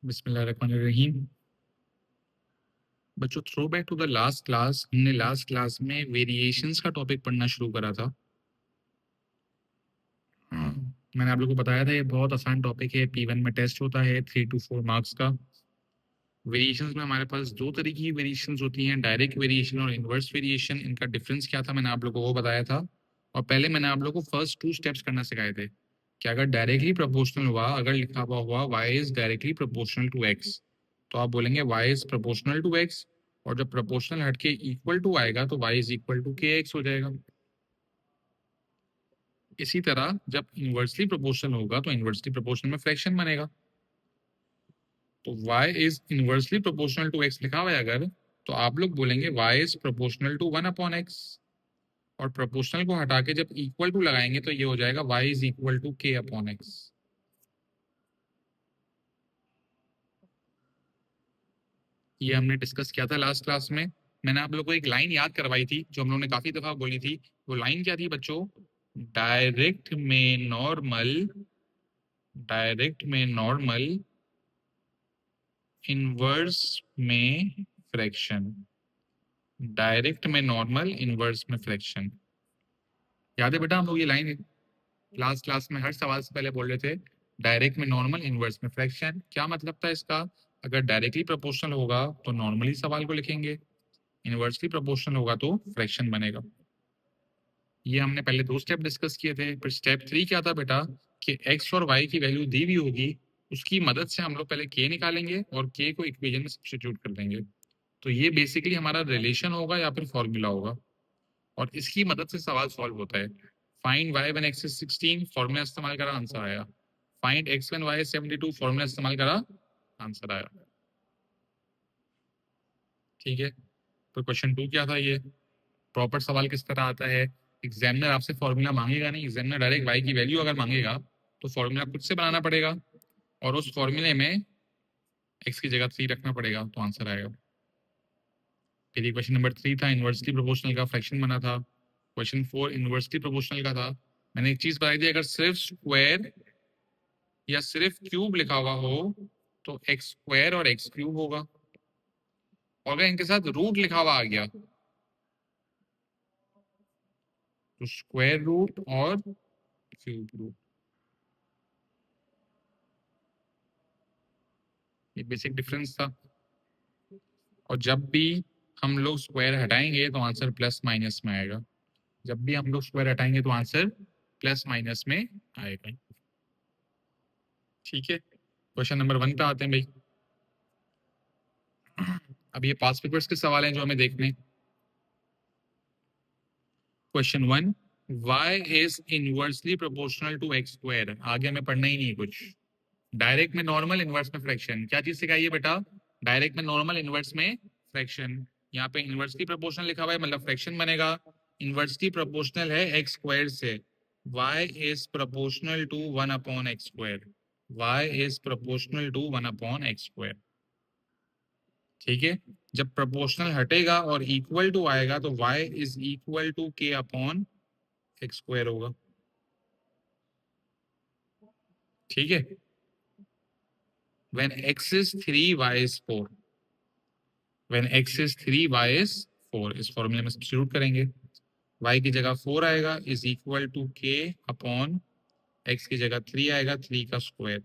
बिस्मिल्लाहिर्रहमानिर्रहीम। बच्चों, throw back to the last class. हमने लास्ट क्लास में वेरिएशंस का टॉपिक पढ़ना शुरू करा था। मैंने आप लोगों को बताया था ये बहुत आसान टॉपिक है। P1 में टेस्ट होता है 3 to 4 मार्क्स का। वेरिएशंस में हमारे पास दो तरीके की वेरिएशंस होती हैं, डायरेक्ट वेरिएशन और इनवर्स वेरिएशन। इनका डिफरेंस क्या था मैंने आप लोगों को वो बताया था। और पहले मैंने आप लोगों को फर्स्ट 2 स्टेप्स करना सिखाए थे कि अगर डायरेक्टली प्रोपोर्शनल हुआ, अगर लिखा हुआ y is directly proportional to x, तो आप बोलेंगे y is proportional to x। और जब प्रोपोर्शनल हटके इक्वल टू आएगा तो y is equal to kx हो जाएगा। इसी तरह जब इनवर्सली प्रोपोर्शनल होगा तो इनवर्सली प्रोपोर्शनल में फ्रैक्शन बनेगा। तो y is inversely proportional to x लिखा हुआ है अगर, तो आप लोग बोलेंगे y is proportional to 1/x। और प्रोपोर्शनल को हटा के जब इक्वल टू लगाएंगे तो ये हो जाएगा y is equal to k/x। ये हमने डिस्कस किया था लास्ट क्लास में। मैंने आप लोगों को एक लाइन याद करवाई थी जो हम लोगों ने काफी दफा बोली थी। वो लाइन क्या थी बच्चों? डायरेक्ट में नॉर्मल, डायरेक्ट में नॉर्मल, इनवर्स में फ्रैक्शन। डायरेक्ट में नॉर्मल, इनवर्स में फ्रैक्शन। याद है बेटा? हम लोग ये लाइन लास्ट क्लास में हर सवाल से पहले बोल रहे थे डायरेक्ट में नॉर्मल, इनवर्स में फ्रैक्शन। क्या मतलब था इसका? अगर डायरेक्टली प्रोपोर्शनल होगा तो नॉर्मली सवाल को लिखेंगे, इनवर्सली प्रोपोर्शनल होगा तो फ्रैक्शन बनेगा। ये हमने पहले 2 स्टेप डिस्कस किए थे। फिर स्टेप 3 क्या था बेटा? कि x और y की वैल्यू दी हुई होगी, उसकी मदद से हम लोग पहले k निकालेंगे और k को इक्वेशन में सब्स्टिट्यूट कर देंगे। तो ये बेसिकली हमारा रिलेशन होगा या फिर फॉर्मूला होगा, और इसकी मदद से सवाल सॉल्व होता है। Find y when x is 16, formula इस्तेमाल करा, आंसर आया। Find x when y is 72, formula इस्तेमाल करा, आंसर आया। ठीक है, तो क्वेश्चन 2 क्या था? ये प्रॉपर सवाल किस तरह आता है? एग्जामिनर आपसे फॉर्मूला मांगेगा नहीं, एग्जामिनर डायरेक्ट y की वैल्यू अगर मांगेगा तो फॉर्मूला खुद से बनाना पड़ेगा, और उस फॉर्मूले में x की जगह 3 रखना पड़ेगा, तो आंसर आएगा। फिर ये क्वेश्चन नंबर 3 था, इनवर्सली प्रोपोर्शनल का फ्रैक्शन बना था। क्वेश्चन 4 इनवर्सली प्रोपोर्शनल का था। मैंने एक चीज बताई थी, अगर सिर्फ स्क्वायर या सिर्फ क्यूब लिखा हुआ हो तो एक्स स्क्वायर और एक्स क्यूब होगा, और अगर इनके साथ रूट लिखा हुआ आ गया तो स्क्वायर रूट और क्यूब रूट। ये बेसिक डिफरेंस था। और जब भी हम लोग स्क्वायर हटाएंगे तो आंसर प्लस माइनस में आएगा। जब भी हम लोग स्क्वायर हटाएंगे तो आंसर प्लस माइनस में आएगा। ठीक है, क्वेश्चन नंबर 1 पे आते हैं भाई। अब ये पास्ट पेपर्स के सवाल हैं जो हमें देखने। Question 1, y is inversely proportional to x square. आगे हमें पढ़ना ही नहीं कुछ। डायरेक्ट में नॉर्मल, इनवर्स में फ्रैक्शन। क्या चीज सिखाई है बेटा? डायरेक्ट में नॉर्मल, इनवर्स में फ्रैक्शन। यहाँ पे इनवर्सली प्रोपोर्शनल लिखा हुआ है मतलब फ्रैक्शन बनेगा। इनवर्सली प्रोपोर्शनल है x स्क्वायर से। y is proportional to 1/x square. y is proportional to 1/x square. ठीक है, जब प्रोपोर्शनल हटेगा और इक्वल टू आएगा तो y is equal to k/x square होगा। ठीक है, when x is 3 y is 4, when x is 3 y is 4, इस फॉर्मूले में सब्स्टिट्यूट करेंगे। y की जगह 4 आएगा इज इक्वल टू k/x की जगह 3 आएगा, 3 का square.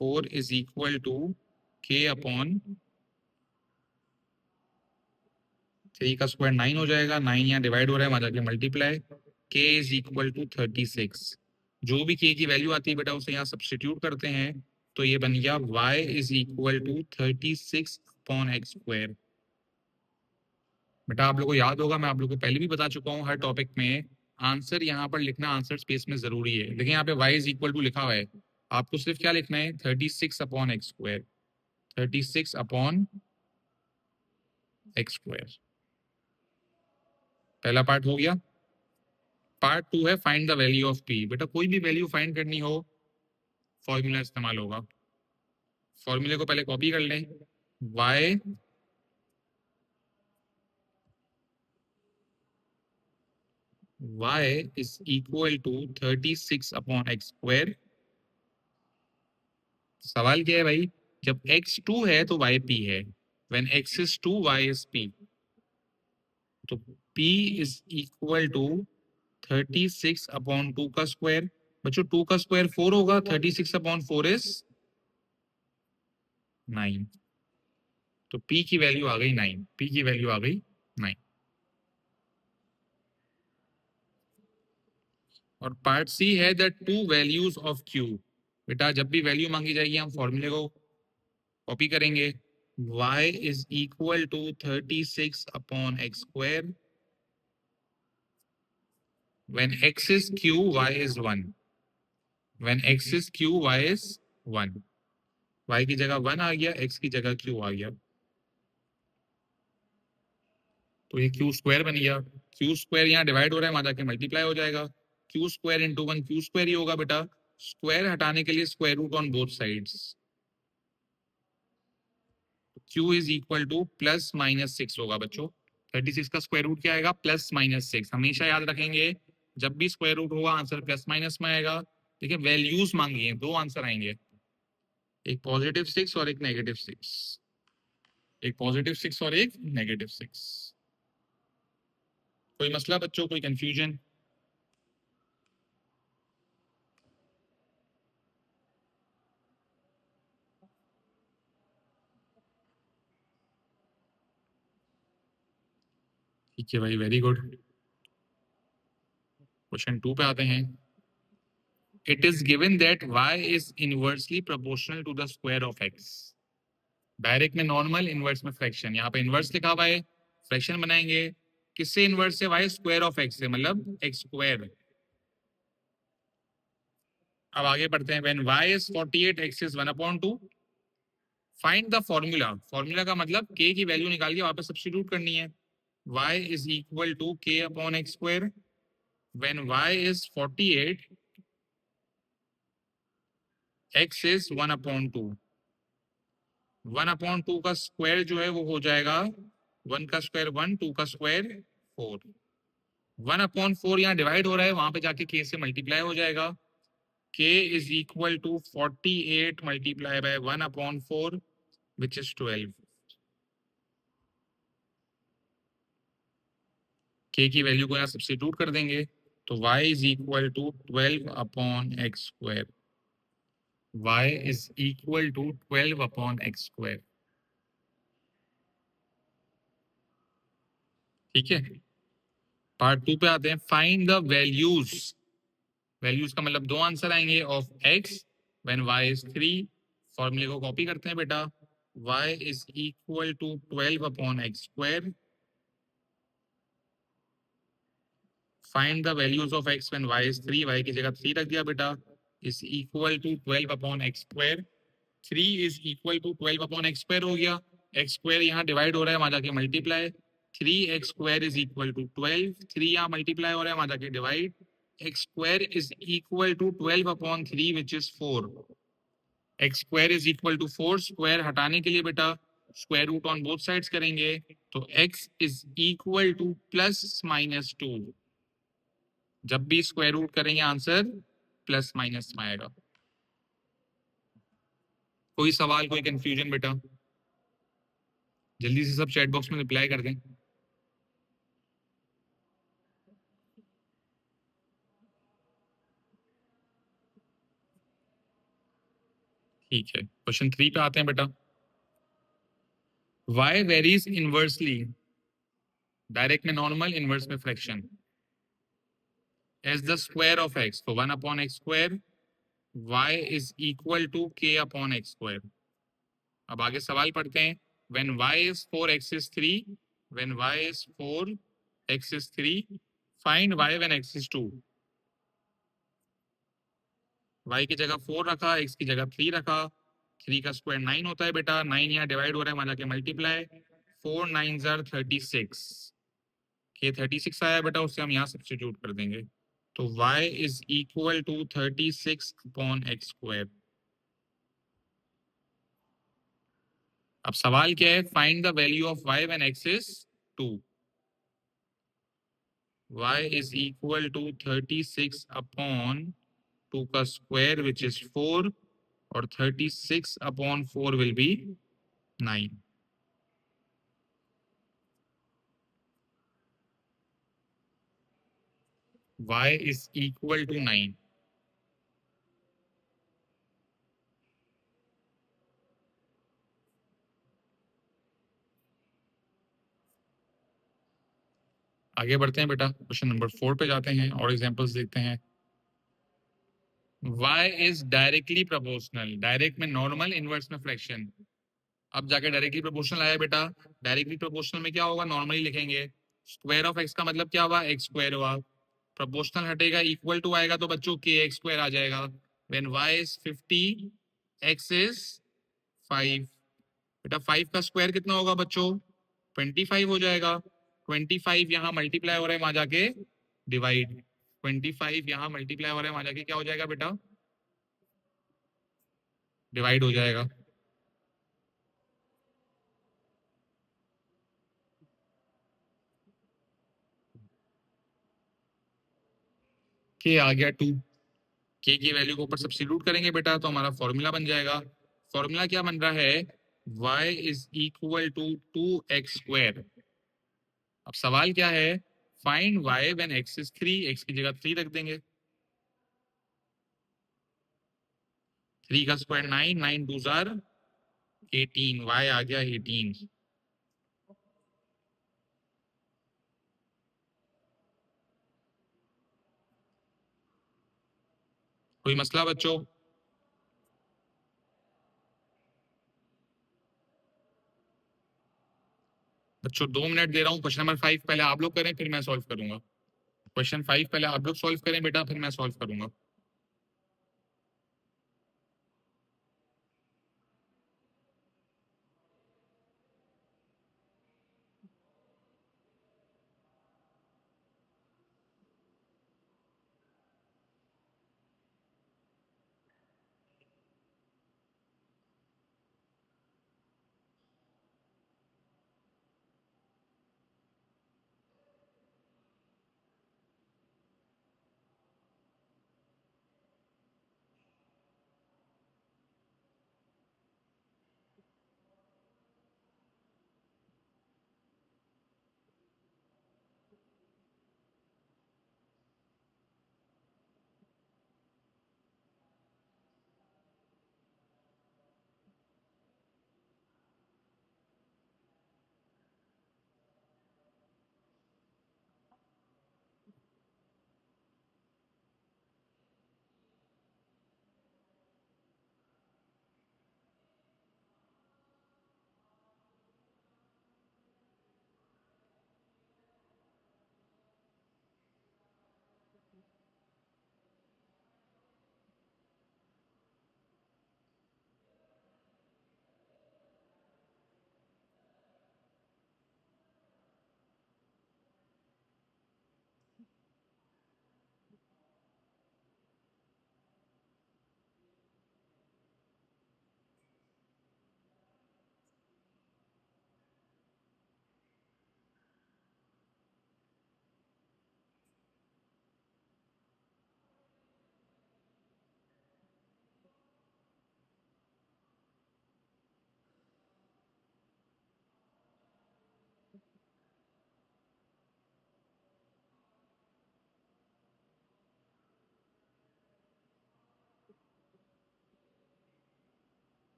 4 is equal to k/3 का स्क्वायर 9 हो जाएगा। 9 यहाँ डिवाइड हो रहा है, वहां जाके multiply. k is equal to 36। जो भी k की वैल्यू आती है बेटा उसे यहाँ सब्स्टिट्यूट करते हैं, तो ये बन गया y is equal to 36/x square. बेटा आप लोगों को याद होगा, मैं आप लोगों को पहले भी बता चुका हूँ हर टॉपिक में, आंसर यहाँ पर लिखना आंसर स्पेस में जरूरी है। देखिए यहाँ पे y इज इक्वल टू लिखा हुआ है, आपको सिर्फ क्या लिखना है? 36/x square. 36/x square. पहला पार्ट हो गया। पार्ट 2 है find the value of p। बेटा कोई भी वैल्यू फाइंड करनी हो फॉर्मूला इस्तेमाल होगा। फॉर्मूले को पहले कॉपी कर लें। y is equal to 36/x square सवाल क्या है भाई, जब x 2 है तो y p है, when x is 2 y is p, तो p is equal to 36 upon 2 का स्क्वायर। बच्चों 2 का स्क्वायर 4 होगा, 36 अपॉन 4 इज 9, तो p की वैल्यू आ गई 9, p की वैल्यू आ गई 9। और पार्ट सी है the two values of q। बेटा जब भी वैल्यू मांगी जाएगी हम फॉर्मूले को कॉपी करेंगे, y is equal to 36 upon X square, when x is q y is 1, when x is q y is 1, y की जगह 1 आ गया, x की जगह q आ गया, तो ये क्यू स्क्वायर बन गया। क्यू स्क्वायर यहाँ डिवाइड हो रहा है, वहां जाके मल्टीप्लाई हो जाएगा, q square into 1 q square ही होगा बेटा। स्क्वायर हटाने के लिए square root on both sides, q is equal to plus minus 6 होगा बच्चों। 36 का स्क्वायर रूट क्या आएगा, प्लस माइनस 6। हमेशा याद रखेंगे जब भी स्क्वायर रूट होगा आंसर प्लस माइनस में आएगा। देखिए वैल्यूज मांगी है, दो आंसर आएंगे, एक पॉजिटिव 6 और एक नेगेटिव 6, एक पॉजिटिव 6 और एक नेगेटिव 6। कोई मसला बच्चों, कोई कंफ्यूजन? ठीक है भाई, वेरी गुड। क्वेश्चन 2 पे आते हैं। It is given that y is inversely proportional to the square of x। Direct में नॉर्मल, इनवर्स में फ्रैक्शन। यहाँ पे इनवर्स लिखा हुआ है, फ्रैक्शन बनाएंगे। किससे इनवर्स है, y स्क्वायर ऑफ x से, मतलब x स्क्वायर। अब आगे बढ़ते हैं। When y is 48 x is 1/2, find the formula. Formula का मतलब k की वैल्यू निकाल के वापस सब्स्टिट्यूट करनी है। y is equal to k upon X square, when y is 48 x is 1/2। 1/2 का स्क्वायर जो है वो हो जाएगा 1 का स्क्वायर 1, 2 का स्क्वायर 4। 1/4 यहाँ डिवाइड हो रहा है, वहां पे जाके k से मल्टीप्लाई हो जाएगा। k is equal to 48 multiply by 1/4 which is 12। k की वैल्यू को यहाँ सब्स्टिट्यूट कर देंगे, तो y is equal to 12 upon X square. y is equal to 12 upon X square. ठीक है, पार्ट 2 पे आते हैं। Find the values. वैल्यूज का मतलब दो आंसर आएंगे of x when y is 3। फॉर्मूले को कॉपी करते हैं बेटा, y is equal to 12 upon X square. Find the values of x when y is 3, y की जगह 3 रख दिया बेटा, is equal to 12 upon X square. 3 is equal to 12 upon X square हो गया, एक्स स्क्वायर यहाँ डिवाइड हो रहा है, वहां जाके multiply. 3x square is equal to 12, 3 यहाँ मल्टीप्लाई हो रहा है, वहां जाके divide. X square is equal to 12 upon 3 which is 4। X square is equal to 4, square हटाने के लिए बेटा square root on both sides करेंगे, तो x is equal to plus minus 2। जब भी स्क्वायर रूट करेंगे आंसर प्लस माइनस में आएगा। कोई सवाल, कोई कंफ्यूजन बेटा? जल्दी से सब चैट बॉक्स में रिप्लाई कर दें। ठीक है, क्वेश्चन 3 पे आते हैं बेटा। y वेरीज इनवर्सली, डायरेक्ट में नॉर्मल, इनवर्स में fraction, as the square of x, तो 1 upon X square. y is equal to k upon X square. अब आगे सवाल पढ़ते हैं। When y is 4 x is 3, when y is 4 x is 3, find y when x is 2। y की जगह 4 रखा, x की जगह 3 रखा। 3 का स्क्वायर 9 होता है बेटा, 9 यहाँ डिवाइड हो रहा है, वहां जाके मल्टीप्लाई। 4 9 जार 36, ये 36 आया बेटा, उससे हम यहाँ सब्स्टिट्यूट कर देंगे, तो y is equal to 36 upon X square. अब सवाल क्या है, find the value of y when x is 2। y is equal to 36 upon 2 का स्क्वायर विच इज 4, और 36/4 will be 9। y is equal to 9। आगे बढ़ते हैं बेटा, क्वेश्चन नंबर 4 पे जाते हैं और एग्जांपल्स देखते हैं। y is directly proportional, direct में नॉर्मल, इनवर्स में फ्रैक्शन। अब जाके डायरेक्टली प्रोपोर्शनल आया बेटा, डायरेक्टली प्रोपोर्शनल में क्या होगा, नॉर्मली लिखेंगे। स्क्वायर ऑफ x का मतलब क्या हुआ, x स्क्वायर हुआ। प्रोपोर्शनल हटेगा, इक्वल टू आएगा तो बच्चों kx स्क्वायर आ जाएगा। When y is 50, x is 5। बेटा 5 का स्क्वायर कितना होगा बच्चों, 25 हो जाएगा। 25 यहाँ मल्टीप्लाई हो रहा है, वहां जाके डिवाइड। 25 यहाँ मल्टीप्लाई हो रहा है, वहां जाके क्या हो जाएगा बेटा, डिवाइड हो जाएगा। के आ गया 2। के की वैल्यू को ऊपर सब्स्टिट्यूट करेंगे बेटा तो हमारा फॉर्मूला बन जाएगा। फॉर्मूला क्या बन रहा है, y is equal to 2x square. अब सवाल क्या है, find y when x is 3। x की जगह 3 रख देंगे। 3 का स्क्वायर 9, 9 2 जार 18, y आ गया 18। कोई मसला बच्चों? बच्चों 2 मिनट दे रहा हूँ, क्वेश्चन नंबर 5 पहले आप लोग करें, फिर मैं सॉल्व करूंगा। क्वेश्चन 5 पहले आप लोग सॉल्व करें बेटा, फिर मैं सॉल्व करूंगा।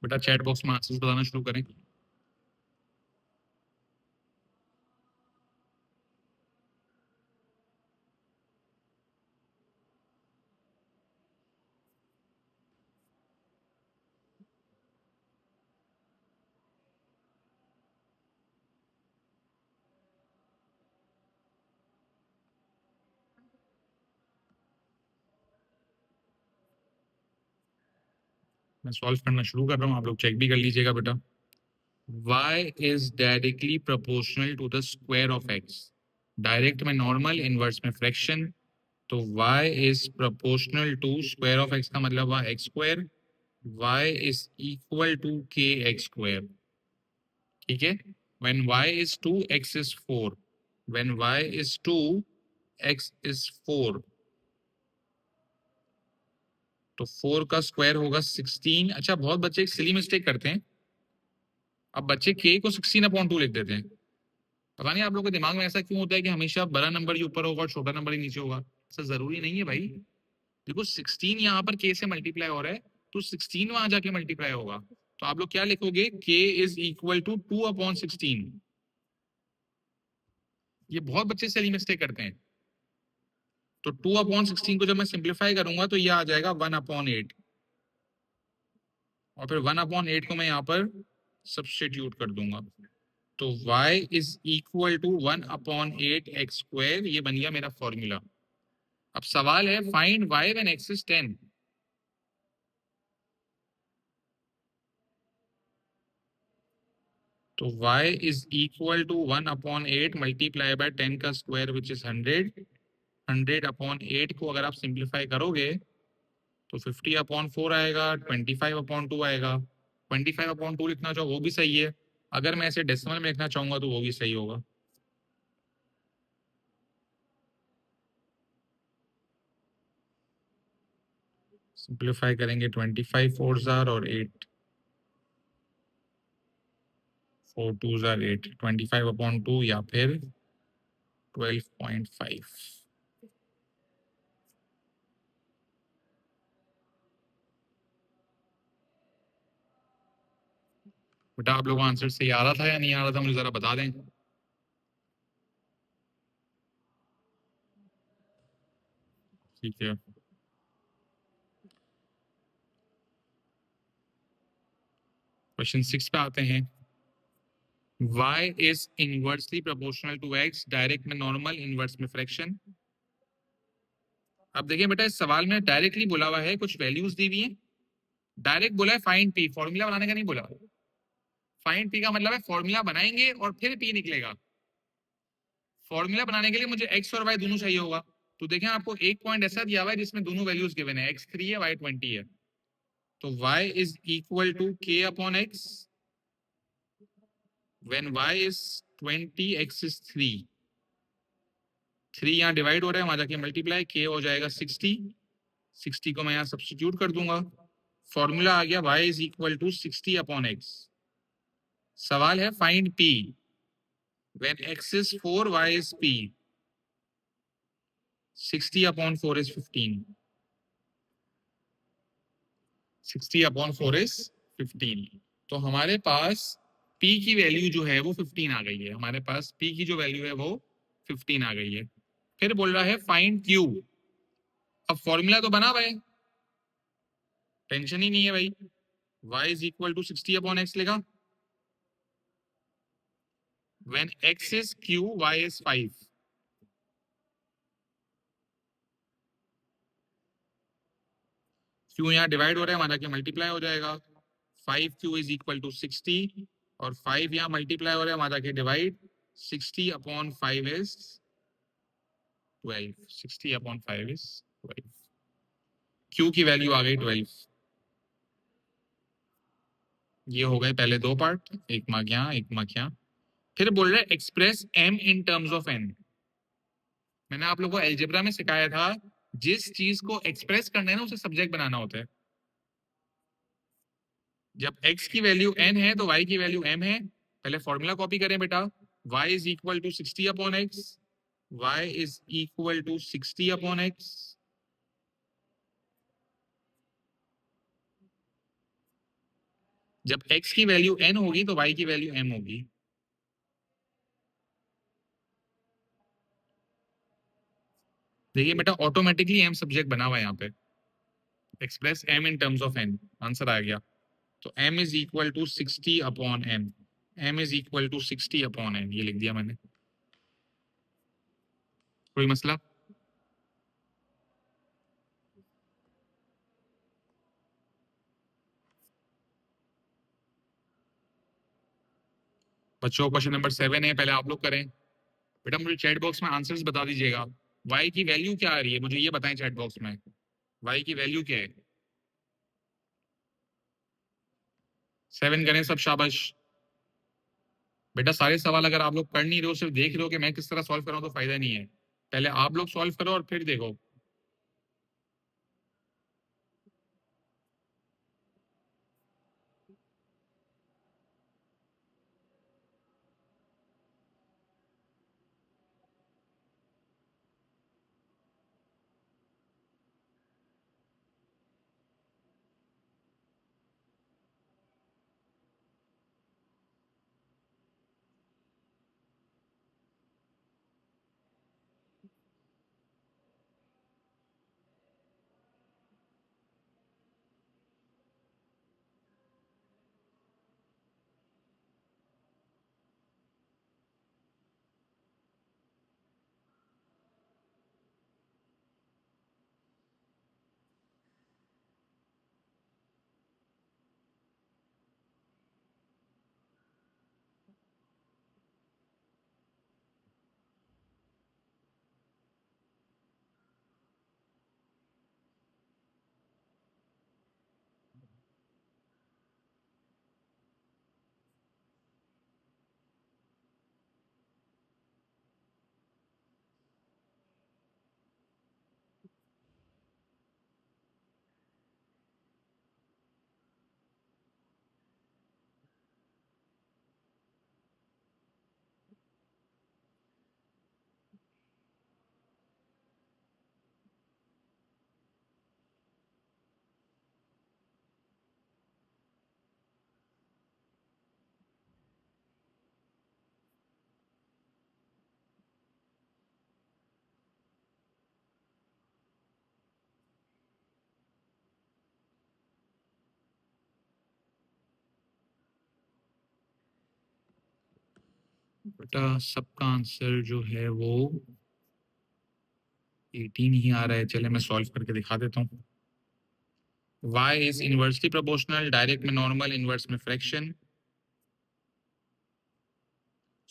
बेटा चैट बॉक्स में आंसर्स बताना शुरू करें। मैं सॉल्व करना शुरू कर रहा हूँ, आप लोग चेक भी कर लीजिएगा बेटा। y is directly proportional to the square of x. Direct में नॉर्मल, इनवर्स में फ्रैक्शन. तो y is proportional to square of x का मतलब हुआ x square. y is equal to kx square. ठीक है. When y is 2, x is 4. When y is 2, x is 4. तो 4 का स्क्वायर होगा 16. अच्छा, बहुत बच्चे एक सिली मिस्टेक करते हैं. अब बच्चे k को 16/2 लिख देते हैं. पता नहीं आप लोगों के दिमाग में ऐसा क्यों होता है कि हमेशा बड़ा नंबर ही ऊपर होगा और छोटा नंबर ही नीचे होगा. ऐसा जरूरी नहीं है भाई. देखो 16 यहाँ पर k से मल्टीप्लाई हो रहा है, तो 16 वहां जाके मल्टीप्लाई होगा. तो आप लोग क्या लिखोगे? k is equal to 2/16. ये बहुत बच्चे सिली मिस्टेक करते हैं. तो 2/16 को जब मैं सिंप्लीफाई करूंगा तो ये आ जाएगा 1/8. और फिर 1/8 को मैं यहाँ पर सब्स्टिट्यूट कर दूंगा. तो y is equal to 1/8 x square. ये बन गया मेरा फॉर्मूला. अब सवाल है find y when x is 10. तो y is equal to 1/8 multiply by 10 का स्क्वायर विच इज 100. 100/8 को अगर आप सिंप्लीफाई करोगे तो 50/4 आएगा. 25/2 आएगा. 25/2 लिखना चाहो वो भी सही है. अगर मैं ऐसे डेसिमल में लिखना चाहूंगा तो वो भी सही होगा. सिंप्लीफाई करेंगे 25 4 जार और 8 4 2 जार 8. 25/2 या फिर 12.5. बेटा आप लोगों को आंसर सही आ रहा था या नहीं आ रहा था, मुझे जरा बता दें. ठीक है. क्वेश्चन 6 पे आते हैं. y is inversely proportional to x. Direct में नॉर्मल, इनवर्स में फ्रैक्शन. अब देखिए बेटा, इस सवाल में डायरेक्टली बोला हुआ है, कुछ वैल्यूज दी हुई है. डायरेक्ट बोला है फाइंड p. फॉर्मूला बनाने का नहीं बोला. फाइंड p का मतलब है फॉर्मूला बनाएंगे और फिर p निकलेगा. फॉर्मूला बनाने के लिए मुझे x और y दोनों चाहिए होगा. तो देखें आपको एक पॉइंट ऐसा दिया हुआ है जिसमें दोनों वैल्यूज गिवन है. x3 है, y20 है. तो y is equal to k/x. When y is 20, x is 3. 3 यहाँ डिवाइड हो रहा है, वहां जाके मल्टीप्लाई. k हो जाएगा 60. 60 को मैं यहाँ सब्स्टिट्यूट कर दूंगा. फॉर्मूला आ गया y is equal to 60/x. सवाल है find p. When x is 4, y is p. 60/4 is 15. 60/4 is 15. तो हमारे पास p की वैल्यू जो है वो 15 आ गई है. हमारे पास p की जो वैल्यू है वो 15 आ गई है. फिर बोल रहा है फाइंड q. अब फॉर्मूला तो बना हुआ है, टेंशन ही नहीं है भाई. y is equal to 60/x लेगा. When x is q, y is 5. q यहाँ डिवाइड हो रहा है, हमारा क्या मल्टीप्लाई हो जाएगा. 5q is equal to 60. और 5 यहाँ मल्टीप्लाई हो रहा है, हमारा क्या डिवाइड. 60/5 इज 12. 60/5 इज 12. q की वैल्यू आ गई 12. ये हो गए पहले दो पार्ट. एक मार्क यहाँ, एक मार्क यहाँ. फिर बोल रहे express m in terms of n. मैंने आप लोगों को अलजेब्रा में सिखाया था, जिस चीज को एक्सप्रेस करना है ना उसे सब्जेक्ट बनाना होता है. जब x की वैल्यू n है तो y की वैल्यू m है. पहले फॉर्मूला कॉपी करें बेटा. y is equal to 60/x. y is equal to 60/x. जब x की वैल्यू n होगी तो y की वैल्यू m होगी. देखिए बेटा ऑटोमेटिकली m सब्जेक्ट बना हुआ है यहाँ पे. Express m in terms of n. Answer आ गया. तो m is equal to 60/n. m is equal to 60/n. ये लिख दिया मैंने. कोई मसला? बच्चों क्वेश्चन नंबर 7 है, पहले आप लोग करें। बेटा मुझे चैट बॉक्स में आंसर्स बता दीजिएगा। y की वैल्यू क्या आ रही है मुझे ये बताएं चैट बॉक्स में। y की वैल्यू क्या है? 7 करें सब, शाबाश। बेटा सारे सवाल अगर आप लोग कर नहीं रहे हो, सिर्फ देख रहे हो कि मैं किस तरह सॉल्व कर रहा हूं, तो फायदा नहीं है। पहले आप लोग सॉल्व करो और फिर देखो। बेटा सबका आंसर जो है वो 18 ही आ रहा है। चले मैं सॉल्व करके दिखा देता हूँ। y is inversely proportional, direct में नॉर्मल, इनवर्स में fraction,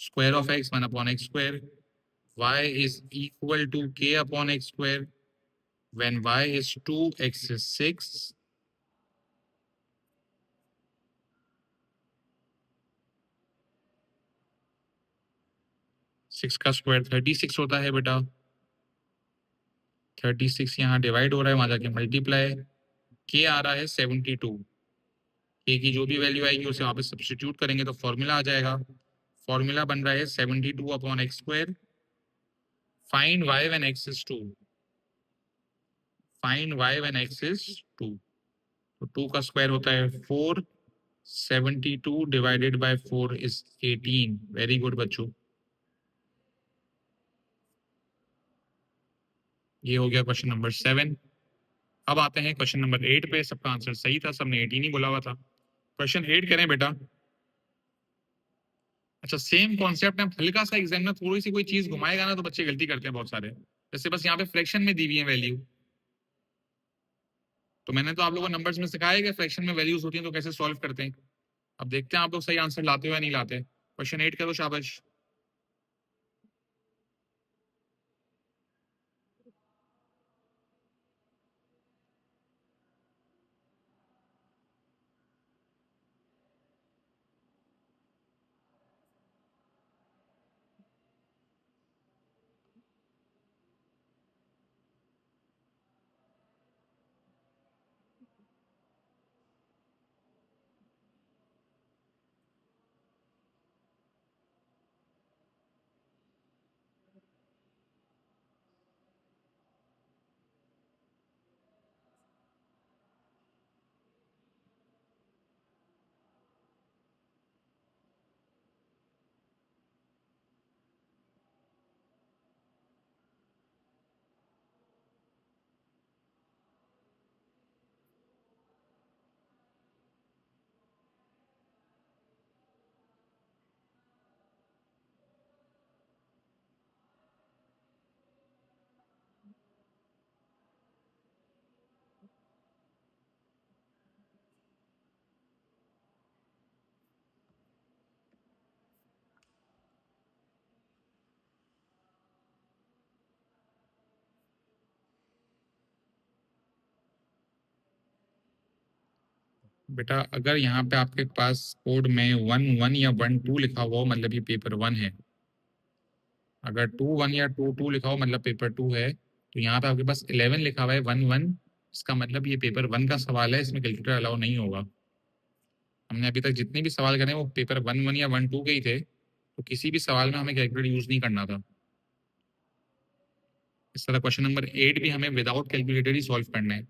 square of x 1 upon x square. y is equal to k upon x square when y is 2, x is 6. 6 का स्क्वायर 36 होता है बेटा। 36 यहाँ डिवाइड हो रहा है, वहां जाके मल्टीप्लाई। k आ रहा है 72। k की जो भी वैल्यू आएगी उसे वापस सब्स्टिट्यूट करेंगे तो फॉर्मूला आ जाएगा। फॉर्मूला बन रहा है 72 upon X square. Find y when x is 2। Find y when x is 2। तो 2 का स्क्वायर होता है 4। 72 divided by 4 is 18। Very good बच्चों, ये हो गया क्वेश्चन नंबर 7। अब आते हैं क्वेश्चन नंबर 8 पे। सबका आंसर सही था, सबने 18 ही बोला हुआ था। क्वेश्चन 8 करें बेटा। अच्छा सेम कॉन्सेप्ट है, हल्का सा एग्जाम में थोड़ी सी कोई चीज घुमाएगा ना तो बच्चे गलती करते हैं बहुत सारे। जैसे बस यहाँ पे फ्रैक्शन में दी हुई है वैल्यू, तो मैंने तो आप लोगों को नंबर्स में सिखाया है कि फ्रैक्शन में वैल्यूज होती हैं तो कैसे सॉल्व करते हैं। अब देखते हैं आप लोग सही आंसर लाते हो या नहीं लाते। क्वेश्चन 8 करो शाबाश। बेटा अगर यहाँ पे आपके पास कोड में 1 1 या 1 2 लिखा हुआ हो मतलब ये पेपर 1 है, अगर 2 1 या 2 2 लिखा हो मतलब पेपर 2 है, तो यहाँ पे आपके पास 11 लिखा हुआ है 1 1, इसका मतलब ये पेपर 1 का सवाल है, इसमें कैलकुलेटर अलाउ नहीं होगा। हमने अभी तक जितने भी सवाल करे वो पेपर 1 1 या 1 2 के ही थे, तो किसी भी सवाल में हमें कैलकुलेटर यूज नहीं करना था। इस तरह क्वेश्चन नंबर 8 भी हमें विदाउट कैलकुलेटर ही सॉल्व करना है।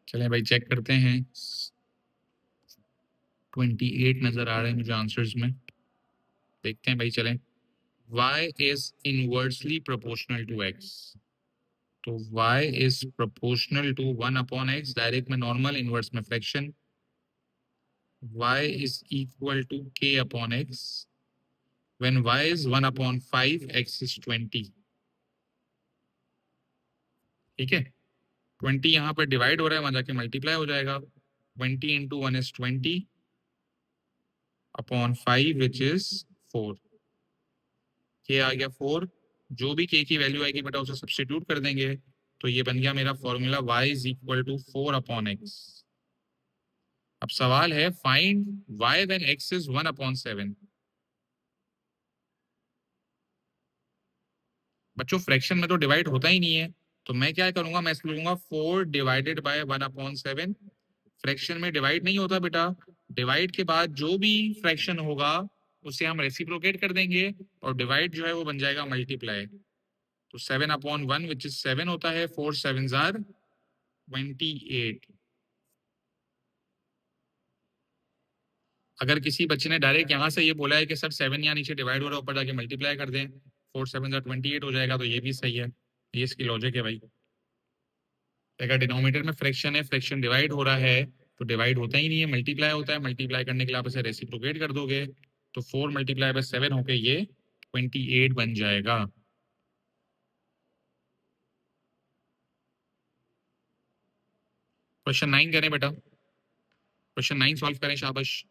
चलें भाई चेक करते हैं। 28 नजर आ रहे हैं मुझे आंसर्स में, देखते हैं भाई चलें। y is inversely proportional to x, तो y is proportional to 1/x, direct में नॉर्मल, इनवर्स में fraction. y is equal to k/x when y is 1/5, x is 20। ठीक है, 20 यहाँ पर डिवाइड हो रहा है, वहां जाके मल्टीप्लाई हो जाएगा। 20 इंटू 1 इज 20/5 विच इज 4। के आ गया 4, जो भी के की वैल्यू आएगी बेटा उसे सब्स्टिट्यूट कर देंगे, तो ये बन गया मेरा formula y is equal to 4/x। अब सवाल है find y when x is 1/7। बच्चों फ्रैक्शन में तो डिवाइड होता ही नहीं है, तो मैं क्या करूंगा, मैं इसको लूंगा 4 डिवाइडेड बाय 1/7। फ्रैक्शन में डिवाइड नहीं होता बेटा, डिवाइड के बाद जो भी फ्रैक्शन होगा उसे हम रेसिप्रोकेट कर देंगे, और डिवाइड जो है वो बन जाएगा मल्टीप्लाई। तो 7/1 विच इज 7 होता है, 4 7 आर 28। अगर किसी बच्चे ने डायरेक्ट यहाँ से ये बोला है कि सर 7 यहाँ नीचे डिवाइड हो रहा है, ऊपर जाके मल्टीप्लाई कर दें, 4 7 28 हो जाएगा, तो ये भी सही है। ये इसकी लॉजिक है भाई। अगर डिनोमिनेटर में फ्रैक्शन है, फ्रैक्शन डिवाइड हो रहा है, तो डिवाइड होता ही नहीं है, मल्टीप्लाई होता है। मल्टीप्लाई करने के लिए आप इसे रेसिप्रोकेट कर दोगे, तो 4 मल्टीप्लाई बाय 7 होके ये 28 बन जाएगा। क्वेश्चन 9 करें बेटा, क्वेश्चन 9 सॉल्व करें, शाबाश।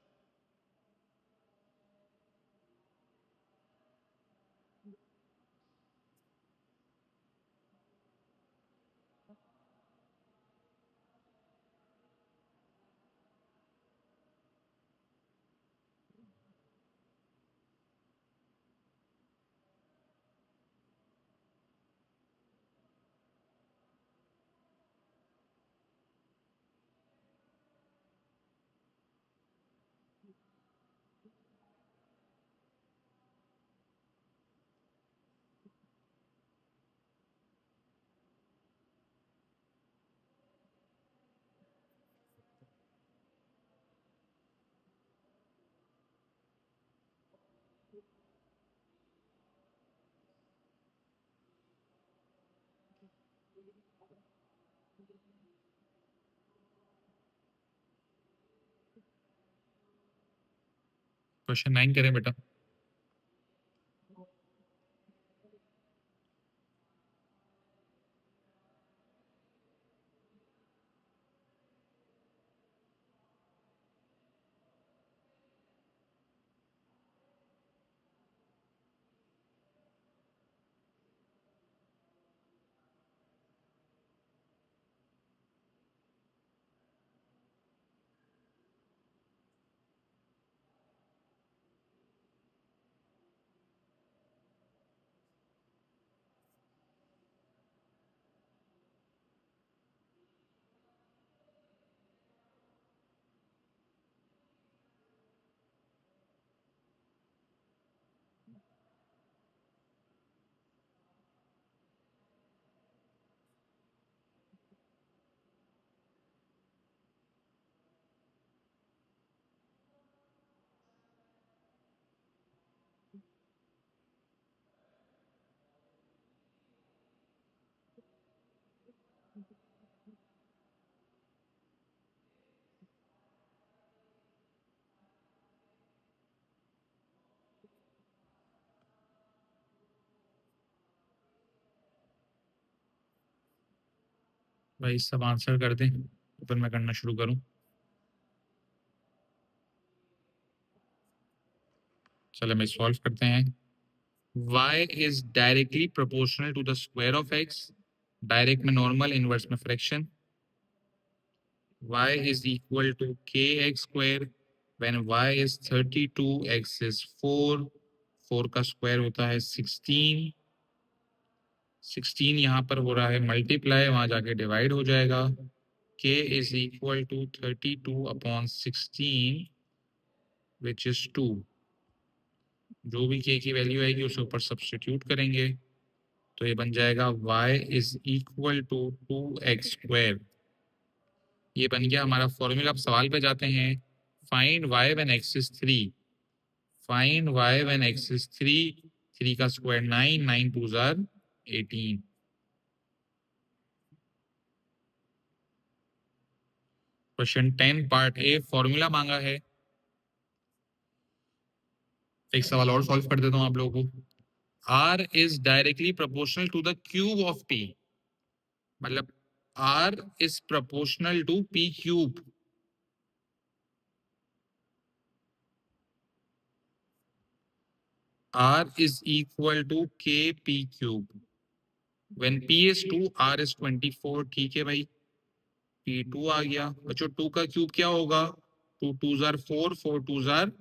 क्वेश्चन 9 करें बेटा। भाई सब आंसर कर दें फिर मैं करना शुरू करूं। चलो मैं सॉल्व करते हैं। y is directly proportional to the square of x, direct में नॉर्मल, इनवर्स में fraction. y is equal to kx square when y is 32, x is 4, 4 का स्क्वायर होता है 16, 16 यहाँ पर हो रहा है मल्टीप्लाई, वहां जाके डिवाइड हो जाएगा। k is equal to 32 upon 16 which is 2। जो भी k की वैल्यू आएगी उसे ऊपर सब्स्टिट्यूट करेंगे तो ये बन जाएगा y is equal to 2x square। ये बन गया हमारा फॉर्मूला। अब सवाल पे जाते हैं। Find y when x is 3। Find y when x is 3। 3 का square 9, 9 2 jar 18। Question 10 part a formula मांगा है। एक सवाल और सॉल्व कर देता हूं आप लोगों को। r is directly proportional to the cube of p, मतलब r is proportional to p cube। r is equal to kp cube when p is 2, r is 24। ठीक है भाई, p2 आ गया। बच्चों 2 का क्यूब क्या होगा? 2 2 जार 4, 4 2 जार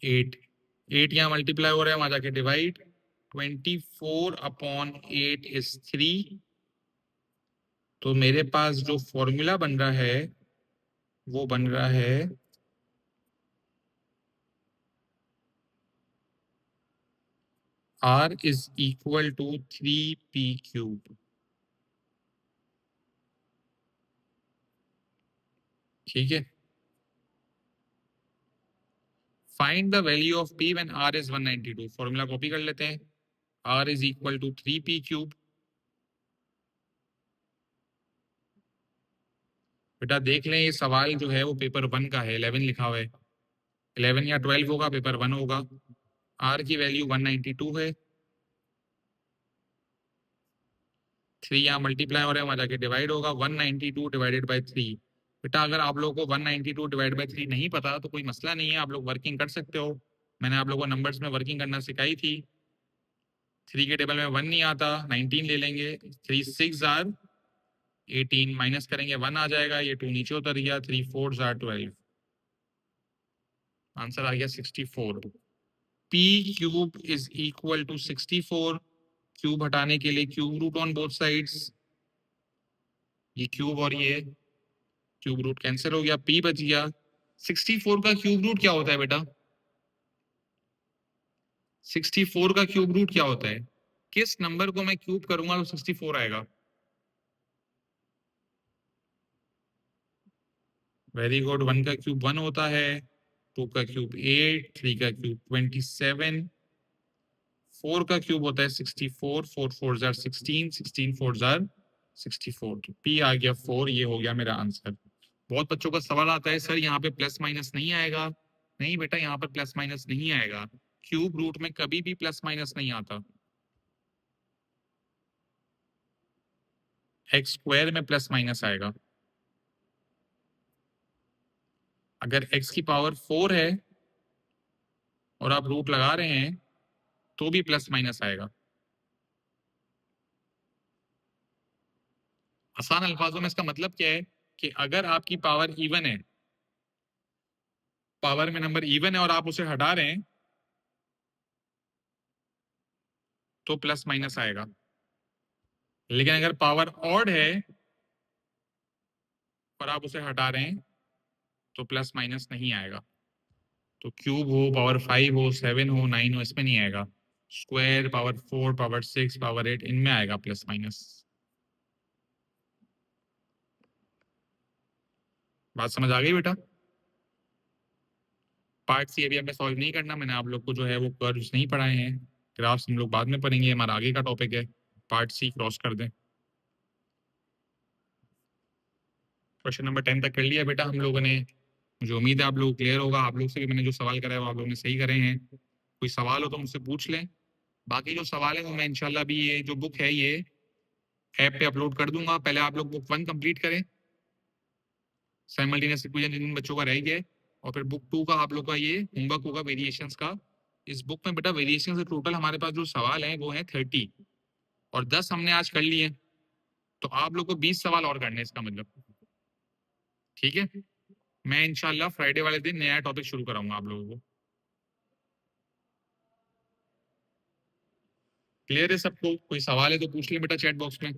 8, 8 यहाँ मल्टीप्लाई हो रहा है, वहां जाके डिवाइड। 24 upon 8 is 3। तो मेरे पास जो फॉर्मूला बन रहा है वो बन रहा है r is equal to 3p cube। ठीक है। Find the value of p when r is 192। Formula copy कर लेते हैं। r is equal to 3p cube। बेटा देख लें, ये सवाल जो है वो पेपर 1 का है, 11 लिखा हुआ है। 11 या 12 होगा, पेपर 1 होगा। r की वैल्यू 192 है। 3 यहाँ मल्टीप्लाई हो रहा है, वहां जाके डिवाइड होगा। 192 डिवाइडेड बाई 3। बेटा अगर आप लोगों को 192 डिवाइड बाई 3 नहीं पता तो कोई मसला नहीं है, आप लोग वर्किंग कर सकते हो। मैंने आप लोगों को नंबर्स में वर्किंग करना सिखाई थी। 3 के टेबल में 1 नहीं आता, 19 ले लेंगे। 3 6 जार 18 माइनस करेंगे 1 आ जाएगा, ये 2 नीचे उतर गया। 3 4 जार 12, आंसर आ गया 64। p cube is equal to 64। Cube हटाने के लिए cube root on both sides. ये क्यूब और ये क्यूब रूट कैंसिल हो गया, p बच गया। 64 का क्यूब रूट क्या होता है बेटा? 64 का क्यूब रूट क्या होता है? किस नंबर को मैं क्यूब करूंगा तो 64 आएगा? Very good. 1 का क्यूब 1 होता है, 2 का क्यूब 8, 3 का क्यूब 27, 4 का क्यूब होता है 64, 4 4 जार 16, 16 4 जार 64। तो p आ गया 4। ये हो गया मेरा आंसर। बहुत बच्चों का सवाल आता है, सर यहाँ पे प्लस माइनस नहीं आएगा। नहीं बेटा, यहाँ पर प्लस माइनस नहीं आएगा। क्यूब रूट में कभी भी प्लस माइनस नहीं आता। एक्स स्क्वायर में प्लस माइनस आएगा। अगर x की पावर 4 है और आप रूट लगा रहे हैं तो भी प्लस माइनस आएगा। आसान अल्फाजों में इसका मतलब क्या है कि अगर आपकी पावर इवन है, पावर में नंबर इवन है और आप उसे हटा रहे हैं तो प्लस माइनस आएगा। लेकिन अगर पावर ऑड है और आप उसे हटा रहे हैं तो प्लस माइनस नहीं आएगा। तो क्यूब हो, पावर 5 हो, 7 हो, 9 हो, इसमें नहीं आएगा। स्क्वायर, पावर 4, पावर 6, पावर 8, इनमें आएगा प्लस माइनस। बात समझ आ गई बेटा? पार्ट सी अभी हमें सॉल्व नहीं करना। मैंने आप लोग को जो है वो कर्व्स नहीं पढ़ाए हैं। ग्राफ्स हम लोग बाद में पढ़ेंगे, हमारा आगे का टॉपिक है। पार्ट सी क्रॉस कर दें। क्वेश्चन नंबर 10 तक कर लिया बेटा हम लोगों ने। मुझे उम्मीद है आप लोग क्लियर होगा। आप लोग से भी मैंने जो सवाल कराया वो आप लोगों ने सही करे हैं। कोई सवाल हो तो मुझसे पूछ लें। बाकी जो सवाल है वो मैं इंशाल्लाह भी, ये जो बुक है ये ऐप पे अपलोड कर दूंगा। पहले आप लोग बुक 1 कंप्लीट करें, साइमल्टेनियस इक्वेशन जिन बच्चों का रह गया है, और फिर बुक 2 का आप लोग का ये होमवर्क होगा वेरिएशंस का। इस बुक में बेटा वेरिएशन से टोटल हमारे पास जो सवाल हैं वो है 30, और 10 हमने आज कर लिए, तो आप लोग को 20 सवाल और करने हैं इसका मतलब। ठीक है, मैं इंशाल्लाह फ्राइडे वाले दिन नया टॉपिक शुरू कराऊंगा आप लोगों को। क्लियर है सबको? कोई सवाल है तो पूछ ले बेटा चैट बॉक्स में।